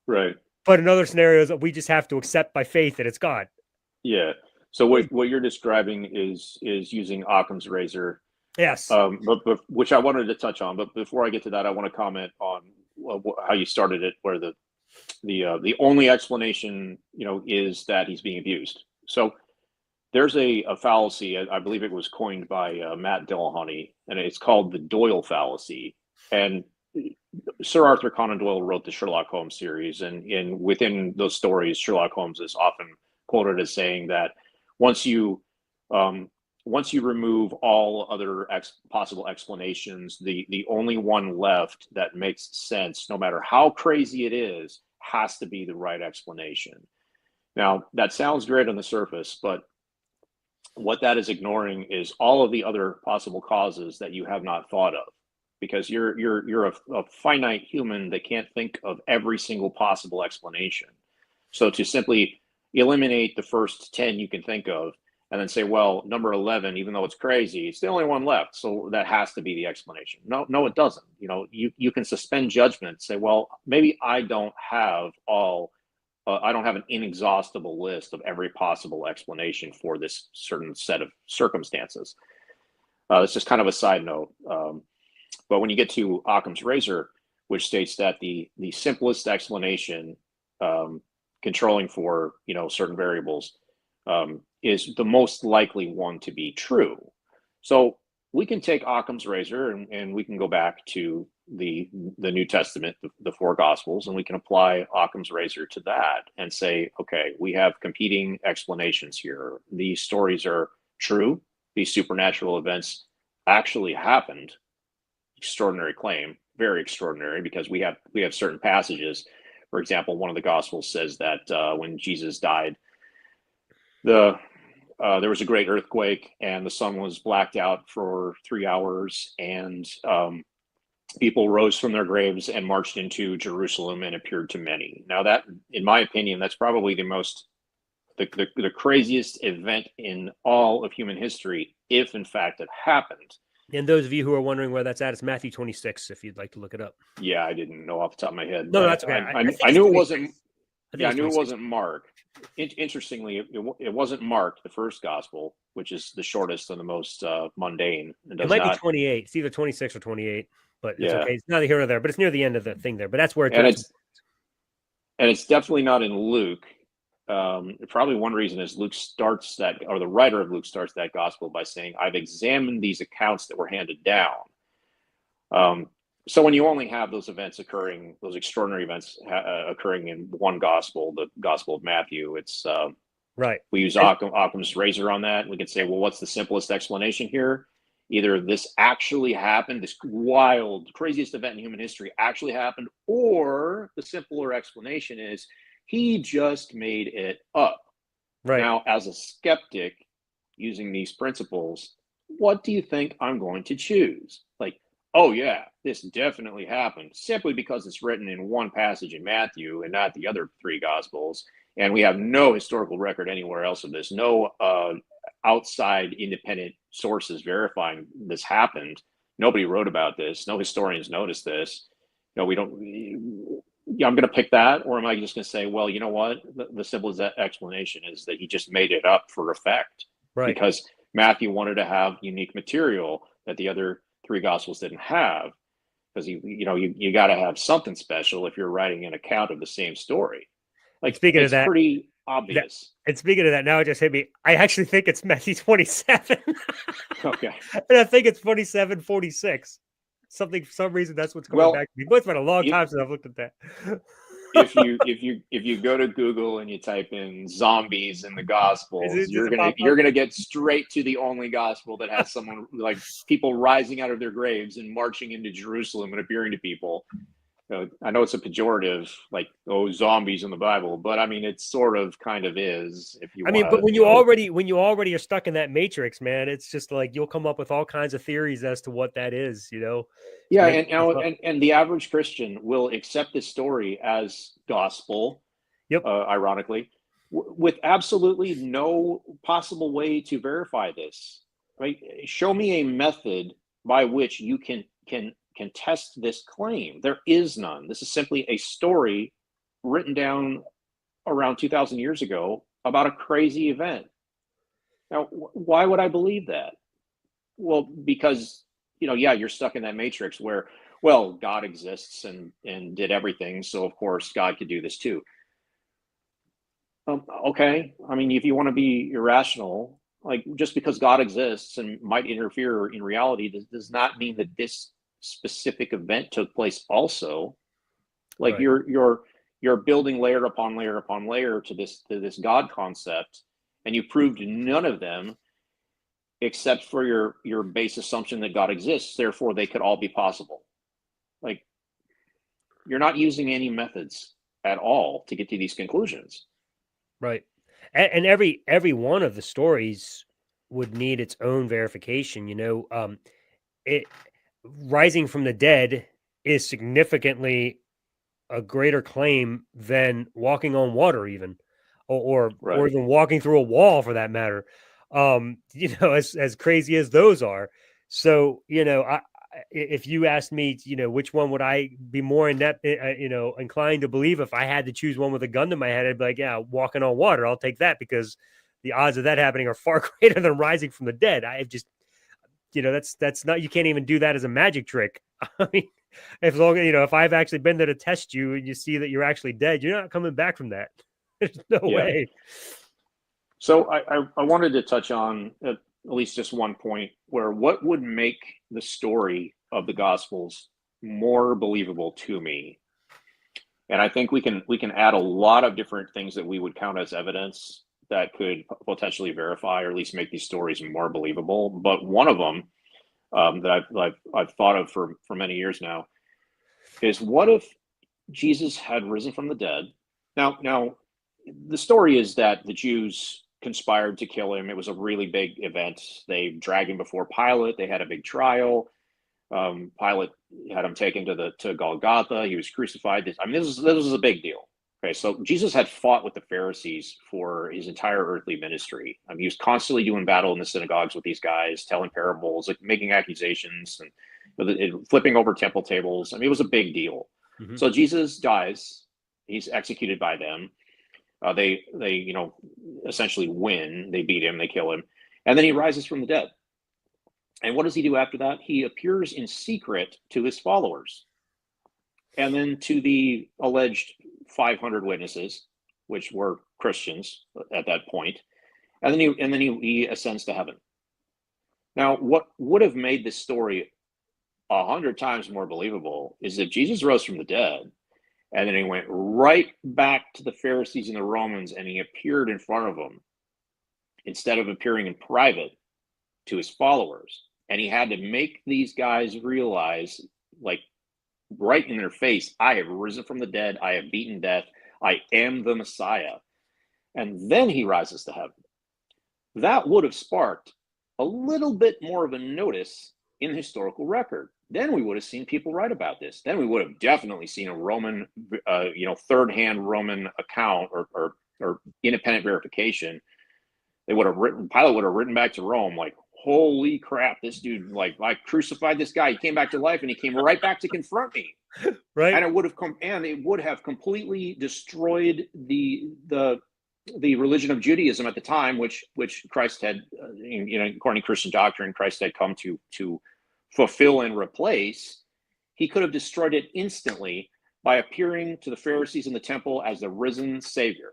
Right. But in other scenarios, we just have to accept by faith that it's God. Yeah. So what you're describing is using Occam's razor. Yes. But which I wanted to touch on. But before I get to that, I want to comment on how you started it, where the only explanation, is that he's being abused. So there's a fallacy, I believe it was coined by Matt Dillahunty, and it's called the Doyle fallacy. And Sir Arthur Conan Doyle wrote the Sherlock Holmes series, and within those stories, Sherlock Holmes is often quoted as saying that once you remove all other possible explanations, the only one left that makes sense, no matter how crazy it is, has to be the right explanation. Now, that sounds great on the surface, but what that is ignoring is all of the other possible causes that you have not thought of, because you're a finite human that can't think of every single possible explanation. So to simply eliminate the first 10 you can think of, and then say, well, number 11, even though it's crazy, it's the only one left, so that has to be the explanation. No, it doesn't. You can suspend judgment, say, well, maybe I don't have an inexhaustible list of every possible explanation for this certain set of circumstances. It's just kind of a side note. But when you get to Occam's razor, which states that the simplest explanation, controlling for certain variables, is the most likely one to be true. So we can take Occam's razor and we can go back to the New Testament, the four Gospels, and we can apply Occam's razor to that and say, okay, we have competing explanations here. These stories are true. These supernatural events actually happened. Extraordinary claim, very extraordinary, because we have certain passages. For example, one of the Gospels says that when Jesus died, there was a great earthquake and the sun was blacked out for 3 hours, and people rose from their graves and marched into Jerusalem and appeared to many. Now that, in my opinion, that's probably the craziest event in all of human history, if in fact it happened. And those of you who are wondering where that's at, it's Matthew 26, if you'd like to look it up. Yeah, I didn't know off the top of my head. No, that's okay. I knew it wasn't. I think Yeah, I it's knew it 26. wasn't Mark. Interestingly, it wasn't Mark, the first gospel, which is the shortest and the most mundane, and It does might be not. 28. It's either 26 or 28, but it's Yeah, okay. It's neither here nor there, but it's near the end of the thing there. But that's where and that's it's definitely not in Luke. Probably one reason is Luke starts that, or the writer of Luke starts that gospel by saying, "I've examined these accounts that were handed down." Um, so when you only have those events occurring, those extraordinary events occurring in one gospel, the Gospel of Matthew, it's right. we use And Occam's razor on that. We could say, well, what's the simplest explanation here? Either this actually happened, this wild, craziest event in human history actually happened, or the simpler explanation is he just made it up. right. Now, as a skeptic using these principles, what do you think I'm going to choose? Like, oh, yeah, this definitely happened simply because it's written in one passage in Matthew and not the other three gospels. And we have no historical record anywhere else of this, no outside independent sources verifying this happened. Nobody wrote about this. No historians noticed this. No, we don't. Yeah, I'm going to pick that, or am I just going to say, well, you know what? The simplest explanation is that he just made it up for effect Right. because Matthew wanted to have unique material that the other three gospels didn't have, because you got to have something special if you're writing an account of the same story. And Like, speaking of it's that, pretty that obvious. and speaking of that, now it just hit me. I actually think it's Matthew 27. Okay. And I think it's 47:46. Something for some reason that's what's coming Well, back to me. But it's been a long it, time since I've looked at that. if you go to Google and you type in zombies in the Gospels, Does it pop you're up? gonna get straight to the only gospel that has someone like people rising out of their graves and marching into Jerusalem and appearing to people. I know it's a pejorative, like, oh, zombies in the Bible, but I mean it sort of kind of is if you I want mean, but to go. when you already are stuck in that matrix, man, it's just like you'll come up with all kinds of theories as to what that is, to Yeah, make and stuff now up. and the average Christian will accept this story as gospel, Yep. ironically, with absolutely no possible way to verify this. Right? Show me a method by which you can test this claim. There is none. This is simply a story written down around 2,000 years ago about a crazy event. Now, why would I believe that? Well, because yeah, you're stuck in that matrix where, well, God exists and did everything, so of course God could do this too. Okay, I mean, if you want to be irrational, like just because God exists and might interfere in reality, does not mean that this specific event took place also. Like Right. you're building layer upon layer upon layer to this God concept, and you proved none of them except for your base assumption that God exists. Therefore, they could all be possible. Like you're not using any methods at all to get to these conclusions. Right. And every one of the stories would need its own verification. It rising from the dead is significantly a greater claim than walking on water, even, or Right. even walking through a wall, for that matter. As crazy as those are. So, if you asked me, which one would I be more inclined to believe if I had to choose one with a gun to my head, I'd be like, yeah, walking on water. I'll take that because the odds of that happening are far greater than rising from the dead. I've just, that's not, you can't even do that as a magic trick. I mean, if I've actually been there to test you and you see that you're actually dead, you're not coming back from that. There's no Yeah. way. So I wanted to touch on at least just one point where what would make the story of the Gospels more believable to me. And I think we can add a lot of different things that we would count as evidence that could potentially verify or at least make these stories more believable. But one of them that I've thought of for many years now is, what if Jesus had risen from the dead? Now, the story is that the Jews conspired to kill him. It was a really big event. They dragged him before Pilate. They had a big trial. Pilate had him taken to Golgotha. He was crucified. I mean, this was a big deal. Okay, so Jesus had fought with the Pharisees for his entire earthly ministry. He was constantly doing battle in the synagogues with these guys, telling parables, like making accusations, and flipping over temple tables. I mean, it was a big deal. Mhm. So Jesus dies, He's executed by them. They essentially win. They beat him. They kill him, and then he rises from the dead. And what does he do after that? He appears in secret to his followers, and then to the alleged 500 witnesses, which were Christians at that point, and then he ascends to heaven. Now, what would have made this story 100 times more believable is if Jesus rose from the dead, and then he went right back to the Pharisees and the Romans, and he appeared in front of them instead of appearing in private to his followers. And he had to make these guys realize, like, right in their face, I have risen from the dead. I have beaten death. I am the Messiah. And then he rises to heaven. That would have sparked a little bit more of a notice in the historical record. Then we would have seen people write about this. Then we would have definitely seen a Roman, third-hand Roman account or independent verification. Pilate would have written back to Rome like, holy crap, this dude, like, I crucified this guy. He came back to life, and he came right back to confront me. Right. And it would have completely destroyed the religion of Judaism at the time, which Christ had, according to Christian doctrine, Christ had come to fulfill and replace. He could have destroyed it instantly by appearing to the Pharisees in the temple as the risen Savior.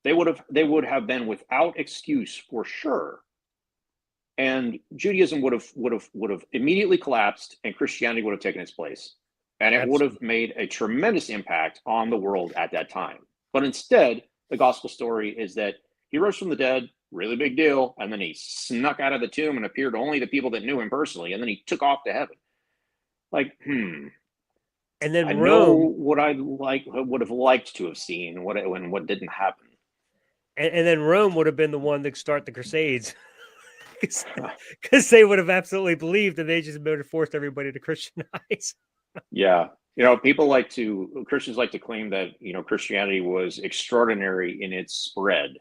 They would have been without excuse for sure. And Judaism would have immediately collapsed, and Christianity would have taken its place. And it would have made a tremendous impact on the world at that time. But instead, the gospel story is that he rose from the dead, really big deal, and then he snuck out of the tomb and appeared to only the people that knew him personally, and then he took off to heaven. Like, And then I Rome, know what I would have liked to have seen, what didn't happen. and then Rome would have been the one to start the Crusades. Because they would have absolutely believed, and they just would have forced everybody to Christianize. Yeah. Christians like to claim that, Christianity was extraordinary in its spread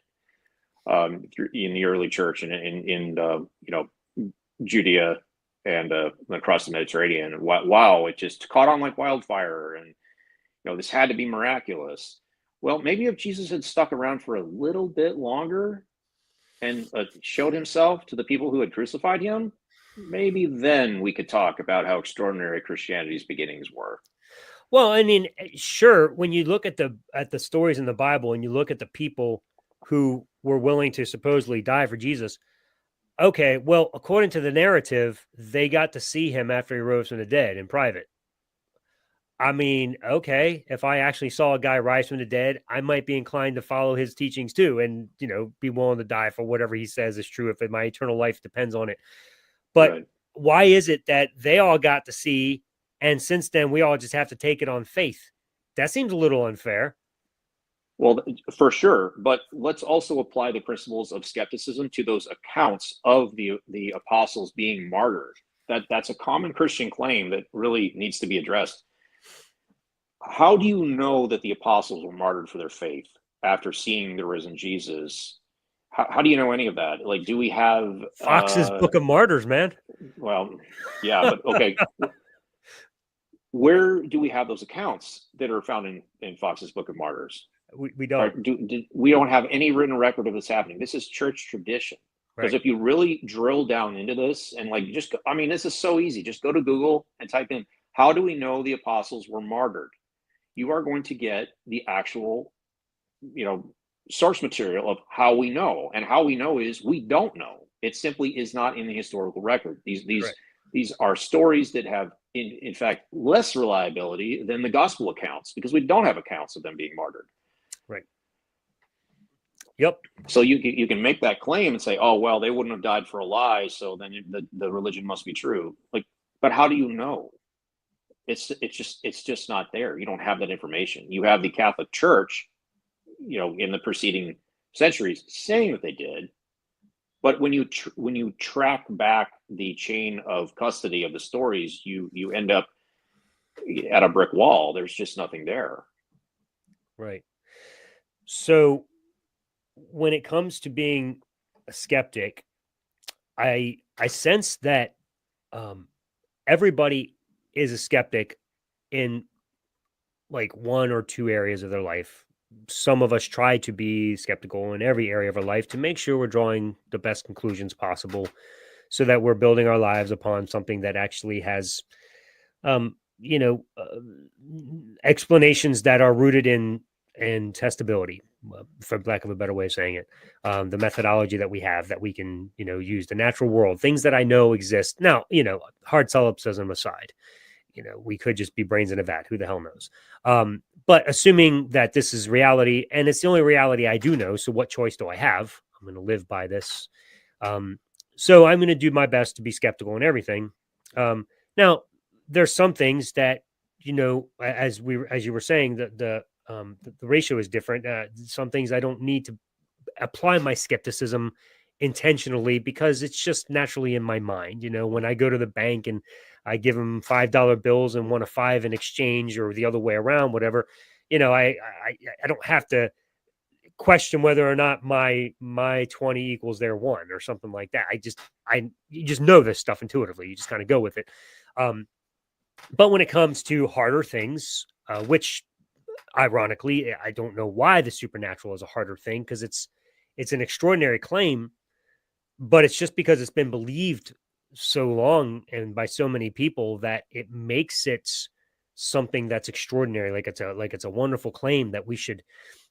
in the early church and in Judea and across the Mediterranean. Wow, it just caught on like wildfire, and this had to be miraculous. Well, maybe if Jesus had stuck around for a little bit longer and showed himself to the people who had crucified him, maybe then we could talk about how extraordinary Christianity's beginnings were. Well, I mean, sure, when you look at the stories in the Bible and you look at the people who were willing to supposedly die for Jesus, okay, well, according to the narrative, they got to see him after he rose from the dead in private. I mean, okay, if I actually saw a guy rise from the dead, I might be inclined to follow his teachings too, and be willing to die for whatever he says is true if my eternal life depends on it. But Right. Why is it that they all got to see, and since then we all just have to take it on faith? That seems a little unfair. Well, for sure, but let's also apply the principles of skepticism to those accounts of the apostles being martyred. That's a common Christian claim that really needs to be addressed. How do you know that the apostles were martyred for their faith after seeing the risen Jesus? How do you know any of that? Like, do we have Fox's Book of Martyrs, man? Well, yeah, but okay. Where do we have those accounts that are found in Fox's Book of Martyrs? We don't. We don't have any written record of this happening. This is church tradition. Because if you really drill down into this and this is so easy. Just go to Google and type in, how do we know the apostles were martyred? You are going to get the actual, source material of how we know. And how we know is we don't know. It simply is not in the historical record. These are stories that have, in fact, less reliability than the gospel accounts, because we don't have accounts of them being martyred. Right. Yep. So you can make that claim and say, oh, well, they wouldn't have died for a lie, so then the religion must be true. But how do you know? It's just not there. You don't have that information. You have the Catholic Church, in the preceding centuries saying that they did, but when you track back the chain of custody of the stories, you end up at a brick wall. There's just nothing there. Right. So when it comes to being a skeptic, I sense that everybody is a skeptic in like one or two areas of their life. Some of us try to be skeptical in every area of our life to make sure we're drawing the best conclusions possible so that we're building our lives upon something that actually has, um, you know, explanations that are rooted in testability, for lack of a better way of saying it. The methodology that we have that we can, use the natural world, things that I know exist. Now, hard solipsism aside, we could just be brains in a vat. Who the hell knows? But assuming that this is reality, and it's the only reality I do know, so what choice do I have? I'm going to live by this. So I'm going to do my best to be skeptical in everything. Now, there's some things that, as you were saying, the ratio is different. Some things I don't need to apply my skepticism intentionally because it's just naturally in my mind. When I go to the bank and I give them $5 bills and want a five in exchange, or the other way around, whatever, I don't have to question whether or not my 20 equals their one or something like that. You just know this stuff intuitively. You just kind of go with it. But when it comes to harder things, which ironically, I don't know why the supernatural is a harder thing, because it's an extraordinary claim, but it's just because it's been believed so long and by so many people that it makes it something that's extraordinary. Like it's a wonderful claim that we should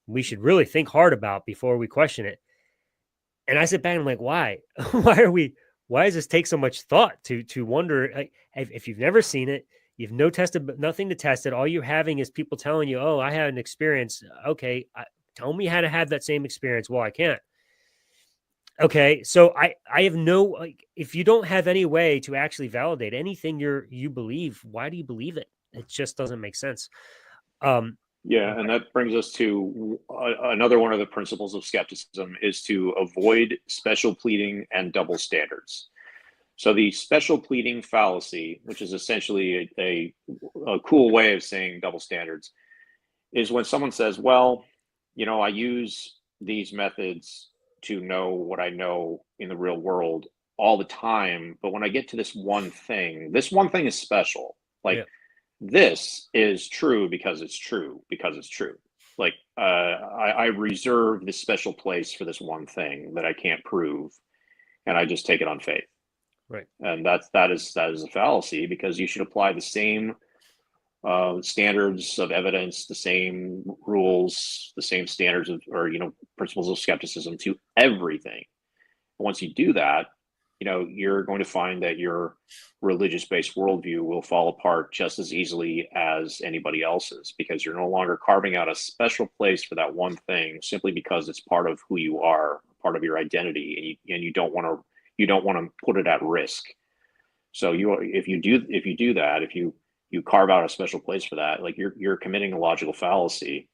really think hard about before we question it. And I sit back and I'm like, why? Why does this take so much thought to wonder? Like, if you've never seen it, you've nothing to test it. All you're having is people telling you, oh, I had an experience. Okay. Tell me how to have that same experience. Well, I can't. Okay. So I have if you don't have any way to actually validate anything you believe, why do you believe it? It just doesn't make sense. Yeah, and that brings us to another one of the principles of skepticism is to avoid special pleading and double standards. So the special pleading fallacy, which is essentially a cool way of saying double standards, is when someone says, well, I use these methods to know what I know in the real world all the time, but when I get to this one thing is special. Like, yeah. This is true because it's true, Like, I reserve this special place for this one thing that I can't prove, and I just take it on faith. Right. And that is a fallacy, because you should apply the same standards of evidence, the same rules, the same standards or principles of skepticism to everything. Once you do that, you're going to find that your religious-based worldview will fall apart just as easily as anybody else's, because you're no longer carving out a special place for that one thing simply because it's part of who you are, part of your identity, and you don't want to put it at risk. So if you do that, if you carve out a special place for that, like you're committing a logical fallacy.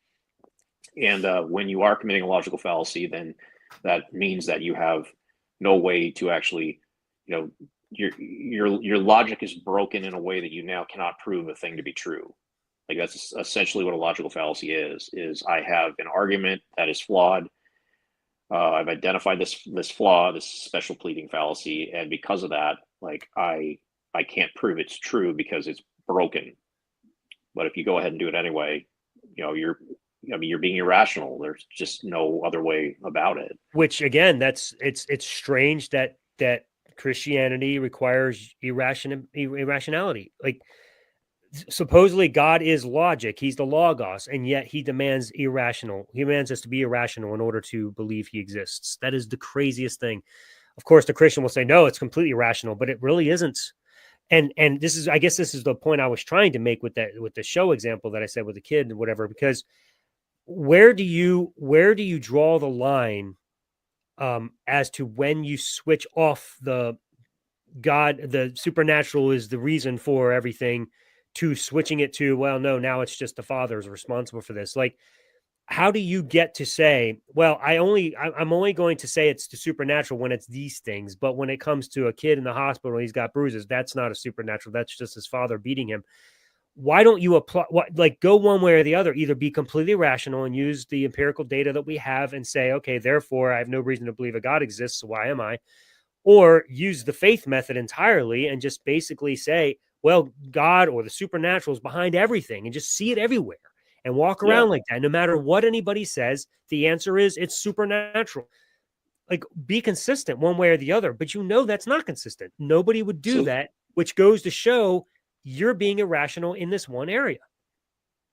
And when you are committing a logical fallacy, then that means that you have no way to actually, your logic is broken in a way that you now cannot prove a thing to be true. Like, that's essentially what a logical fallacy is I have an argument that is flawed. I've identified this flaw, this special pleading fallacy, and because of that, like, I can't prove it's true because it's broken. But if you go ahead and do it anyway, you're being irrational. There's just no other way about it. Which, again, it's strange that Christianity requires irrationality. Like, supposedly God is logic. He's the logos, and yet he demands irrational. He demands us to be irrational in order to believe he exists. That is the craziest thing. Of course, the Christian will say, no, it's completely irrational, but it really isn't. And I guess this is the point I was trying to make with the show example that I said with the kid and whatever, because where do you draw the line as to when you switch off the supernatural is the reason for everything, to switching it to, well, no, now it's just the Father's responsible for this? Like, how do you get to say, well, I'm only going to say it's the supernatural when it's these things, but when it comes to a kid in the hospital and he's got bruises, that's not a supernatural, that's just his father beating him? Why don't you go one way or the other? Either be completely rational and use the empirical data that we have and say, okay, therefore I have no reason to believe a God exists, so why am I? Or use the faith method entirely and just basically say, well, God or the supernatural is behind everything, and just see it everywhere. and walk around like that. No matter what anybody says, the answer is it's supernatural. Like, be consistent one way or the other, but that's not consistent. Nobody would do that, which goes to show you're being irrational in this one area.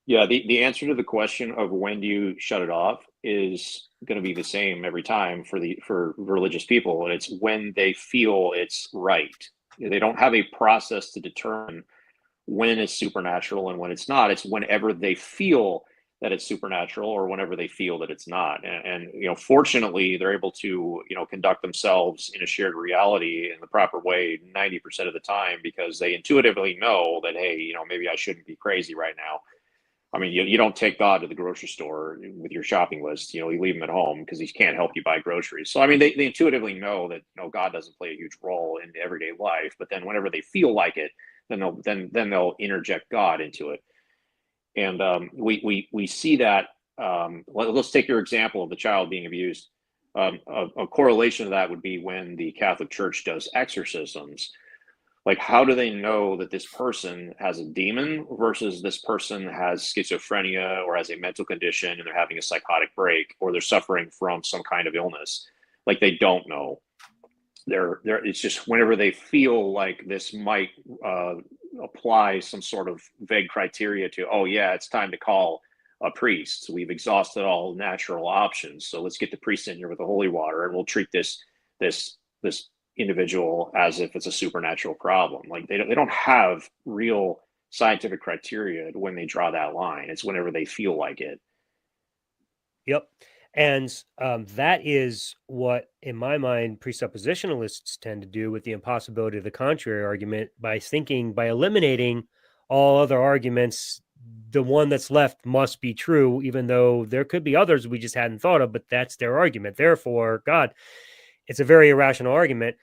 Yeah, the answer to the question of when do you shut it off is going to be the same every time for religious people, and it's when they feel it's right. They don't have a process to determine when it's supernatural and when it's not. It's whenever they feel that it's supernatural or whenever they feel that it's not. And fortunately, they're able to conduct themselves in a shared reality in the proper way 90% of the time, because they intuitively know that, hey, maybe I shouldn't be crazy right now. I mean, you don't take God to the grocery store with your shopping list. You leave him at home because he can't help you buy groceries. So, I mean, they intuitively know that God doesn't play a huge role in everyday life. But then, whenever they feel like it, then they'll interject God into it. And we see that. Let's take your example of the child being abused. A correlation to that would be when the Catholic Church does exorcisms. Like, how do they know that this person has a demon versus this person has schizophrenia or has a mental condition and they're having a psychotic break or they're suffering from some kind of illness? Like, they don't know. It's just whenever they feel like this might apply some sort of vague criteria to, oh yeah, it's time to call a priest. We've exhausted all natural options, so let's get the priest in here with the holy water, and we'll treat this individual as if it's a supernatural problem. Like, they don't have real scientific criteria when they draw that line. It's whenever they feel like it. Yep. And that is what, in my mind, presuppositionalists tend to do with the impossibility of the contrary argument, by eliminating all other arguments. The one that's left must be true, even though there could be others we just hadn't thought of, but that's their argument. Therefore, God, it's a very irrational argument.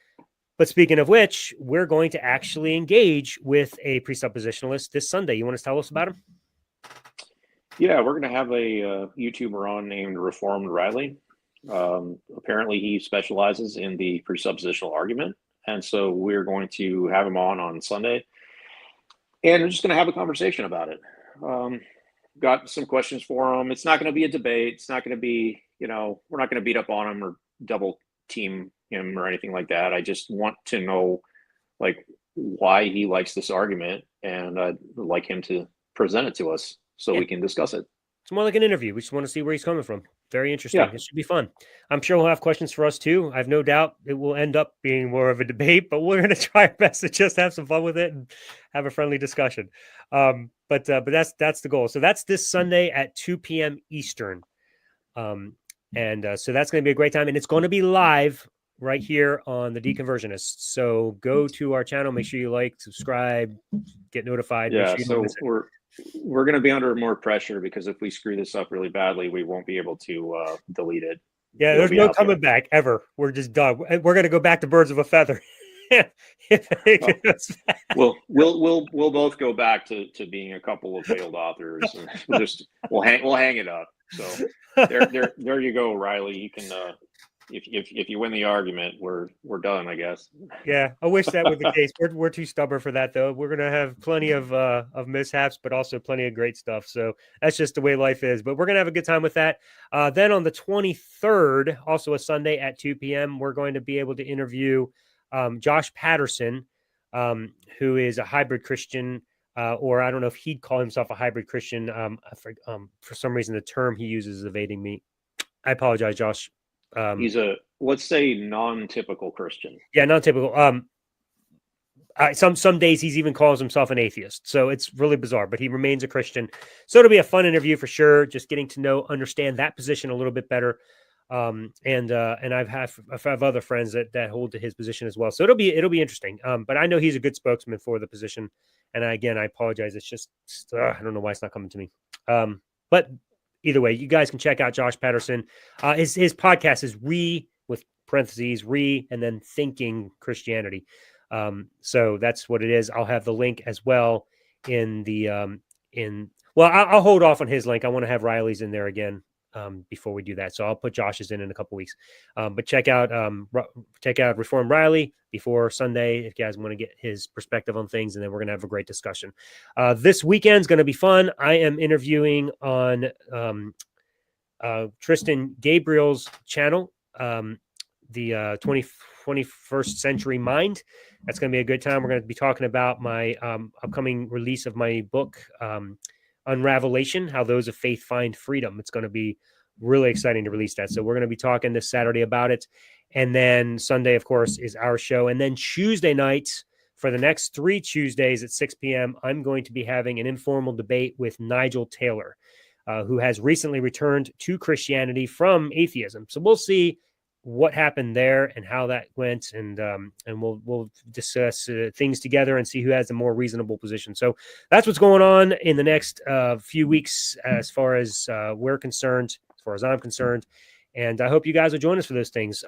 But speaking of which, we're going to actually engage with a presuppositionalist this Sunday. You want to tell us about him? Yeah, we're going to have a YouTuber on named Reformed Riley. Apparently, he specializes in the presuppositional argument. And so we're going to have him on Sunday. And we're just going to have a conversation about it. Got some questions for him. It's not going to be a debate. It's not going to be, we're not going to beat up on him or double team him or anything like that. I just want to know, like, why he likes this argument, and I'd like him to present it to us so we can discuss it. It's more like an interview. We just want to see where he's coming from. Very interesting. Yeah. It should be fun. I'm sure he'll have questions for us too. I have no doubt it will end up being more of a debate, but we're going to try our best to just have some fun with it and have a friendly discussion. But that's the goal. So that's this Sunday at 2 p.m. Eastern. So that's going to be a great time, and it's going to be live right here on the Deconversionists. So go to our channel, make sure you like, subscribe, get notified. Yeah, so we're going to be under more pressure, because if we screw this up really badly, we won't be able to delete it. Yeah, there's no coming back ever. We're just done. We're going to go back to birds of a feather. We'll both go back to being a couple of failed authors. And we'll hang it up. So there you go, Riley. You can if you win the argument, we're done, I guess. Yeah, I wish that were the case. We're too stubborn for that, though. We're gonna have plenty of mishaps, but also plenty of great stuff. So that's just the way life is. But we're gonna have a good time with that. Then on the 23rd, also a Sunday at 2 p.m., we're going to be able to interview Josh Patterson, who is a hybrid Christian, or I don't know if he'd call himself a hybrid Christian. For some reason, the term he uses is evading me. I apologize, Josh. He's let's say non-typical Christian. Yeah, non-typical. Some days he's even calls himself an atheist. So it's really bizarre, but he remains a Christian. So it'll be a fun interview for sure. Just getting to understand that position a little bit better. And I have other friends that hold to his position as well. So it'll be interesting. But I know he's a good spokesman for the position. And I apologize. It's just I don't know why it's not coming to me. But either way, you guys can check out Josh Patterson. His podcast is with parentheses and then Thinking Christianity. So that's what it is. I'll have the link as well in the I'll hold off on his link. I want to have Riley's in there again. before we do that. So I'll put Josh's in a couple weeks. But check out Reform Riley before Sunday if you guys want to get his perspective on things, and then we're going to have a great discussion. This weekend's going to be fun. I am interviewing on Tristan Gabriel's channel, the 21st Century Mind. That's going to be a good time. We're going to be talking about my upcoming release of my book, Unravelation, How Those of Faith Find Freedom. It's going to be really exciting to release that. So we're going to be talking this Saturday about it. And then Sunday, of course, is our show. And then Tuesday nights, for the next 3 Tuesdays at 6 p.m., I'm going to be having an informal debate with Nigel Taylor, who has recently returned to Christianity from atheism. So we'll see what happened there and how that went, and we'll discuss things together and see who has a more reasonable position. So that's what's going on in the next few weeks as far as we're concerned, as far as I'm concerned, and I hope you guys will join us for those things.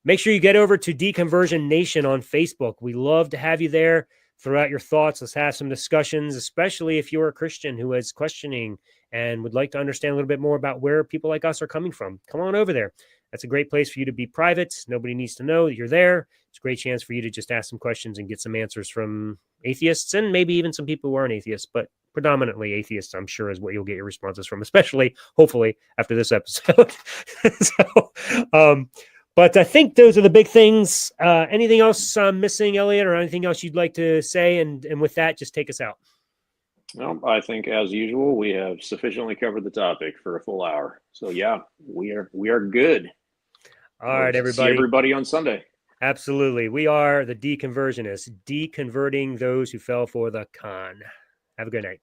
Make sure you get over to Deconversion Nation on Facebook. We love to have you there. Throw out your thoughts. Let's have some discussions, especially if you're a Christian who is questioning and would like to understand a little bit more about where people like us are coming from. Come on over there. That's a great place for you to be private. Nobody needs to know that you're there. It's a great chance for you to just ask some questions and get some answers from atheists, and maybe even some people who aren't atheists, but predominantly atheists, I'm sure, is what you'll get your responses from, especially, hopefully, after this episode. But I think those are the big things. Anything else I'm missing, Elliot, or anything else you'd like to say? And with that, just take us out. Well, I think, as usual, we have sufficiently covered the topic for a full hour. So, yeah, we are good. All right, everybody. See everybody on Sunday. Absolutely. We are the Deconversionists, deconverting those who fell for the con. Have a good night.